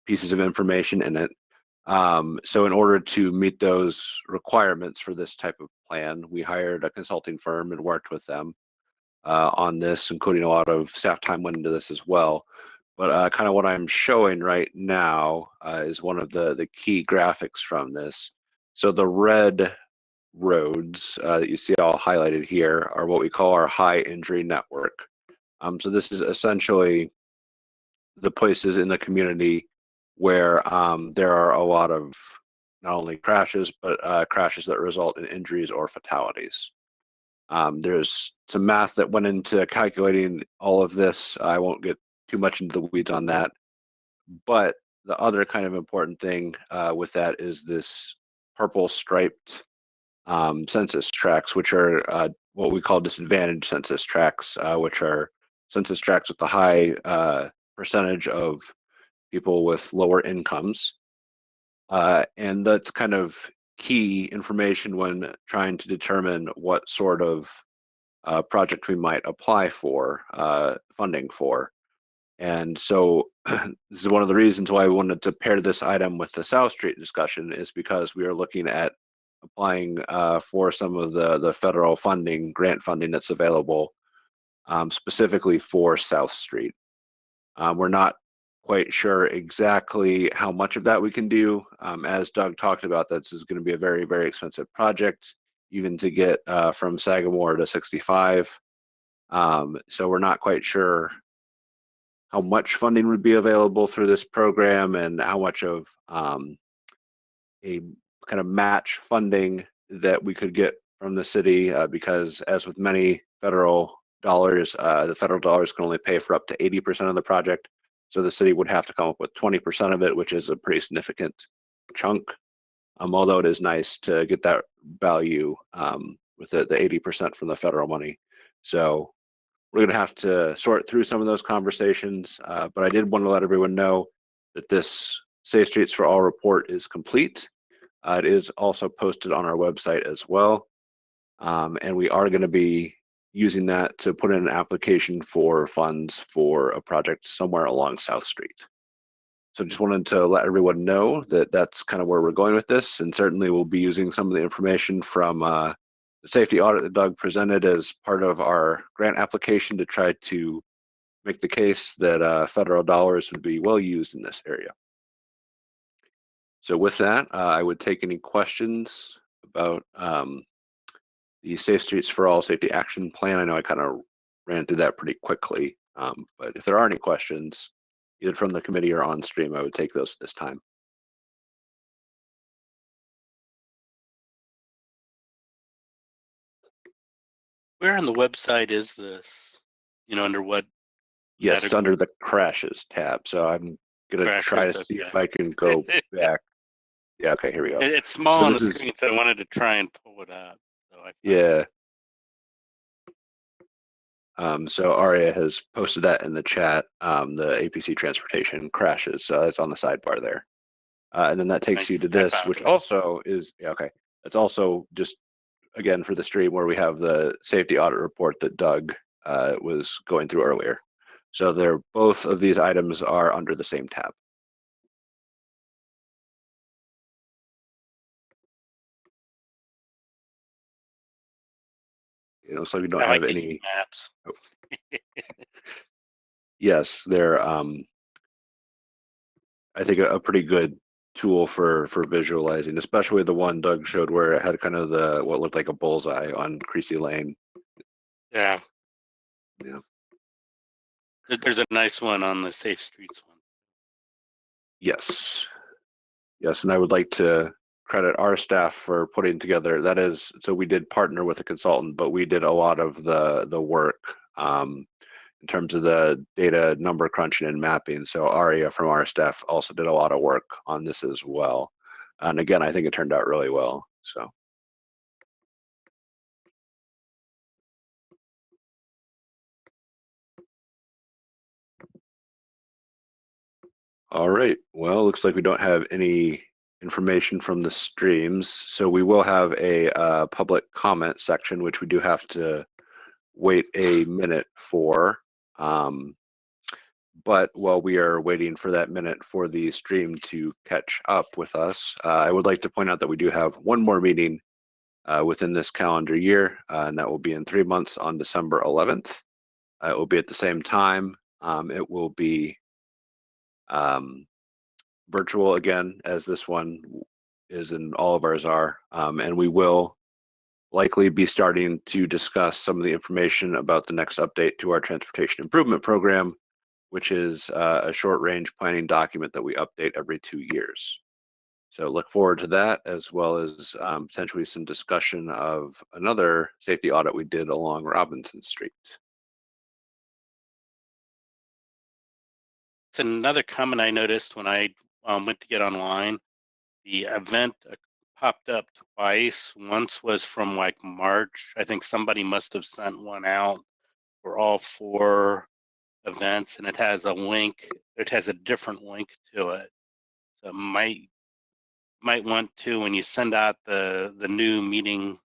pieces of information in it. So in order to meet those requirements for this type of plan, we hired a consulting firm and worked with them on this, including a lot of staff time went into this as well. But kind of what I'm showing right now is one of the key graphics from this. So the red roads that you see all highlighted here are what we call our high injury network. So this is essentially the places in the community where there are a lot of not only crashes, but crashes that result in injuries or fatalities. There's some math that went into calculating all of this. I won't get too much into the weeds on that. But the other kind of important thing with that is this purple striped census tracts, which are what we call disadvantaged census tracts, which are census tracts with a high percentage of people with lower incomes. And that's kind of key information when trying to determine what sort of project we might apply for funding for. And so this is one of the reasons why I wanted to pair this item with the South Street discussion, is because we are looking at applying for some of the federal funding, grant funding that's available specifically for South Street. We're not quite sure exactly how much of that we can do. As Doug talked about, this is going to be a very, very expensive project, even to get from Sagamore to 65. So we're not quite sure how much funding would be available through this program and how much of a kind of match funding that we could get from the city, because as with many federal dollars, the federal dollars can only pay for up to 80% of the project. So the city would have to come up with 20% of it, which is a pretty significant chunk. Although it is nice to get that value with the 80% from the federal money. So we're going to have to sort through some of those conversations, but I did want to let everyone know that this Safe Streets for All report is complete. It is also posted on our website as well, and we are going to be using that to put in an application for funds for a project somewhere along South Street. So just wanted to let everyone know that that's kind of where we're going with this, and certainly we'll be using some of the information from the safety audit that Doug presented as part of our grant application to try to make the case that federal dollars would be well used in this area. So with that, I would take any questions about the Safe Streets for All Safety Action Plan. I know I kind of ran through that pretty quickly, but if there are any questions, either from the committee or on stream, I would take those this time. Where on the website is this? You know, under what? Yes, it's under the crashes tab. So I'm gonna try to see if I can go back. Yeah, okay, here we go. It's small So on the this is- screen, so I wanted to try and pull it up. So Yeah. So Aria has posted that in the chat, the APC transportation crashes. So that's on the sidebar there. And then that takes you to this, which also is, yeah, okay. That's also just, again, for the stream where we have the safety audit report that Doug was going through earlier. So they're, both of these items are under the same tab. It looks like we don't have any maps. Oh. Yes, they're I think a pretty good tool for visualizing, especially the one Doug showed where it had kind of the what looked like a bullseye on Creasy Lane. Yeah. Yeah. There's a nice one on the Safe Streets one. Yes. Yes, and I would like to credit our staff for putting together, that is, so we did partner with a consultant, but we did a lot of the work in terms of the data number crunching and mapping. So Aria from our staff also did a lot of work on this as well. And again, I think it turned out really well. So. All right, well, looks like we don't have any information from the streams. So we will have a public comment section, which we do have to wait a minute for. But while we are waiting for that minute for the stream to catch up with us, I would like to point out that we do have one more meeting within this calendar year, and that will be in 3 months on December 11th. It will be at the same time. It will be virtual again, as this one is and all of ours are, and we will likely be starting to discuss some of the information about the next update to our transportation improvement program, which is a short range planning document that we update every 2 years. So look forward to that, as well as potentially some discussion of another safety audit we did along Robinson Street. that's another comment I noticed when I went to get online. The event popped up twice. Once was from like March. I think somebody must have sent one out for all 4 events, and it has a link. It has a different link to it. So might want to, when you send out the new meeting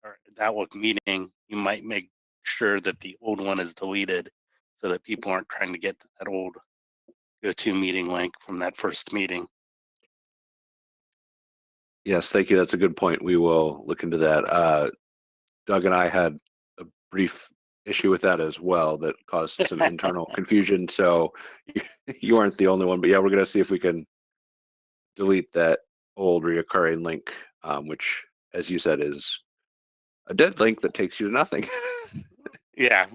or the Outlook meeting, you might make sure that the old one is deleted so that people aren't trying to get to that old GoToMeeting link from that first meeting. Yes, thank you. That's a good point. We will look into that. Doug and I had a brief issue with that as well that caused some internal confusion. So you aren't the only one, but yeah, we're going to see if we can delete that old reoccurring link, which, as you said, is a dead link that takes you to nothing. Yeah,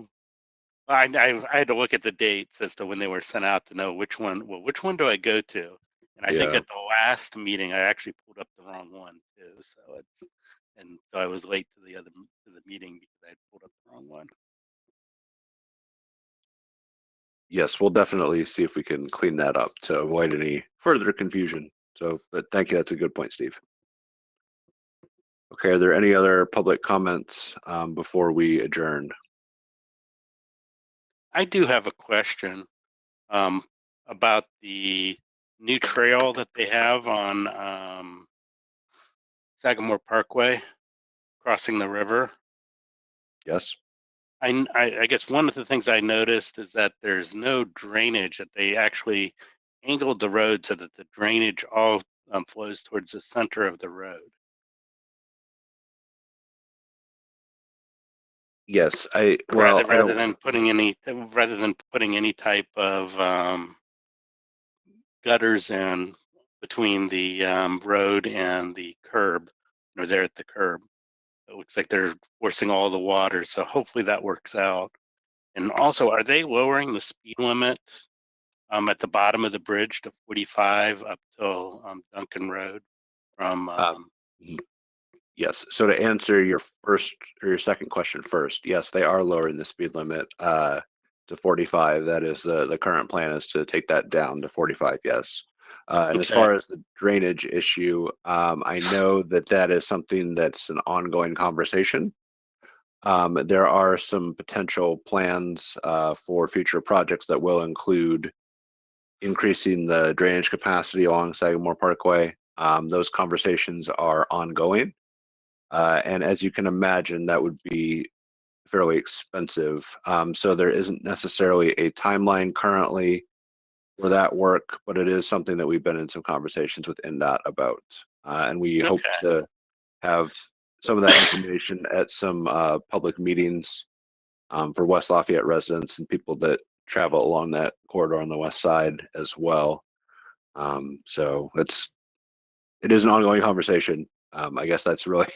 I had to look at the dates as to when they were sent out to know which one. Well, which one do I go to? And I think Yeah. at the last meeting, I actually pulled up the wrong one too. So so I was late to the meeting because I pulled up the wrong one. Yes, we'll definitely see if we can clean that up to avoid any further confusion. So, but thank you. That's a good point, Steve. Okay, are there any other public comments before we adjourn? I do have a question about the new trail that they have on Sagamore Parkway, crossing the river. Yes. I guess one of the things I noticed is that there's no drainage, that they actually angled the road so that the drainage all flows towards the center of the road. Yes, I don't. Rather than putting any type of gutters in between the road and the curb, or there at the curb. It looks like they're forcing all the water, so hopefully that works out. And also, are they lowering the speed limit at the bottom of the bridge to 45 up till Duncan Road from Yes. So to answer your first or your second question first, yes, they are lowering the speed limit to 45. That is the current plan is to take that down to 45. Yes. And as Okay. far as the drainage issue, I know that is something that's an ongoing conversation. There are some potential plans for future projects that will include increasing the drainage capacity along Sagamore Parkway. Those conversations are ongoing. And as you can imagine, that would be fairly expensive. So there isn't necessarily a timeline currently for that work, but it is something that we've been in some conversations with NDOT about. And we hope Okay. to have some of that information at some public meetings for West Lafayette residents and people that travel along that corridor on the west side as well. So it is an ongoing conversation. I guess that's really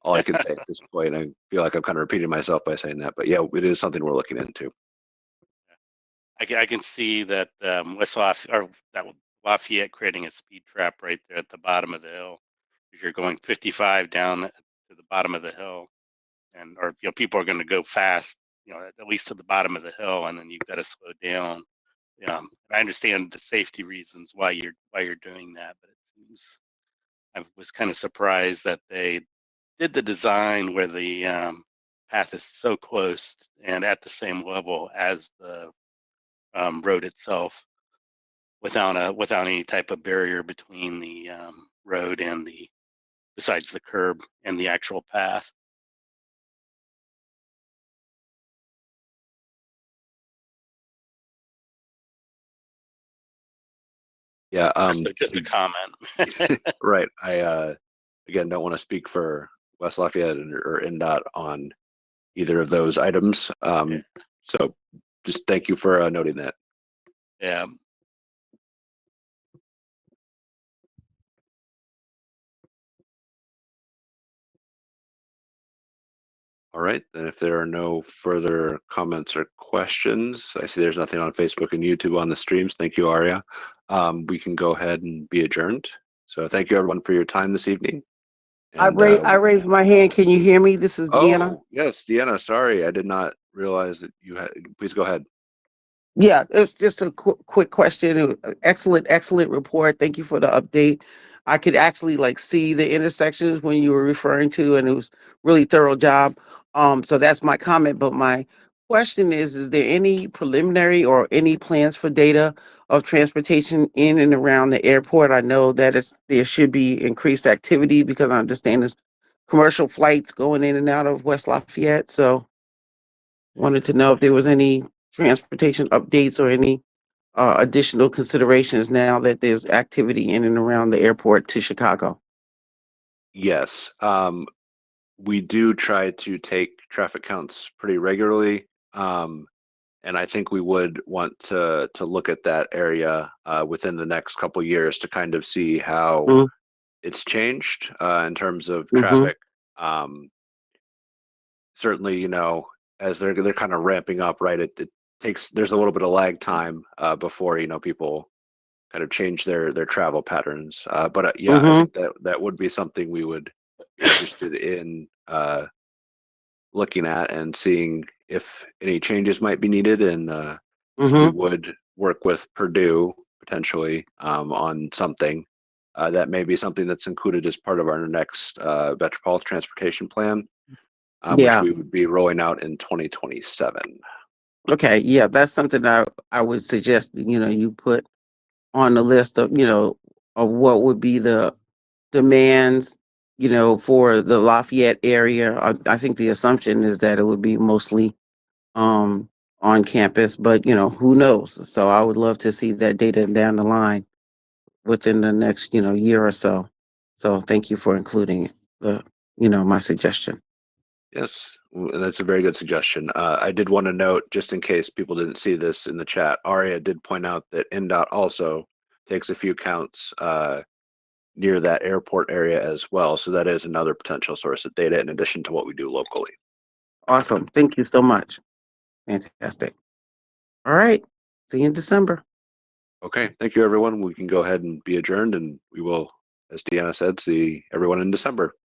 all I can say at this point. I feel like I'm kind of repeating myself by saying that, but yeah, it is something we're looking into. I can see that Lafayette creating a speed trap right there at the bottom of the hill. If you're going 55 down to the bottom of the hill, or people are going to go fast, at least to the bottom of the hill, and then you've got to slow down. I understand the safety reasons why you're doing that, but it seems I was kind of surprised that they did the design where the path is so close and at the same level as the road itself, without any type of barrier between the road and besides the curb and the actual path. Yeah. So just a comment. Right. I again don't want to speak for West Lafayette or NDOT on either of those items. So just thank you for noting that. Yeah. All right, then if there are no further comments or questions, I see there's nothing on Facebook and YouTube on the streams. Thank you, Aria. We can go ahead and be adjourned. So thank you everyone for your time this evening. And I raised my hand. Can you hear me? This is Deanna. oh, yes, Deanna, sorry, I did not realize that you had, please go ahead. Yeah, it's just a quick question. Excellent report. Thank you for the update. I could actually like see the intersections when you were referring to, and it was really thorough job. So that's my comment. But my question is there any preliminary or any plans for data of transportation in and around the airport? I know that there should be increased activity because I understand there's commercial flights going in and out of West Lafayette. So wanted to know if there was any transportation updates or any additional considerations now that there's activity in and around the airport to Chicago. Yes, we do try to take traffic counts pretty regularly, and I think we would want to look at that area within the next couple years to kind of see how Mm-hmm. it's changed in terms of Mm-hmm. traffic. Certainly, you know, as they're kind of ramping up, right? It takes there's a little bit of lag time before you know people kind of change their travel patterns. But yeah, I Mm-hmm. think that would be something we would be interested in looking at and seeing if any changes might be needed, and we Mm-hmm. would work with Purdue potentially on something. That may be something that's included as part of our next metropolitan transportation plan, which Yeah. we would be rolling out in 2027. Okay. Yeah, that's something I would suggest. You put on the list of of what would be the demands. For the Lafayette area. I think the assumption is that it would be mostly um, on campus, but who knows? So I would love to see that data down the line within the next, year or so. So thank you for including my suggestion. Yes, that's a very good suggestion. I did want to note, just in case people didn't see this in the chat, Aria did point out that NDOT also takes a few counts near that airport area as well. So that is another potential source of data in addition to what we do locally. Awesome. Thank you so much. Fantastic. All right. See you in December. Okay, thank you, everyone. We can go ahead and be adjourned, and we will, as Deanna said, see everyone in December.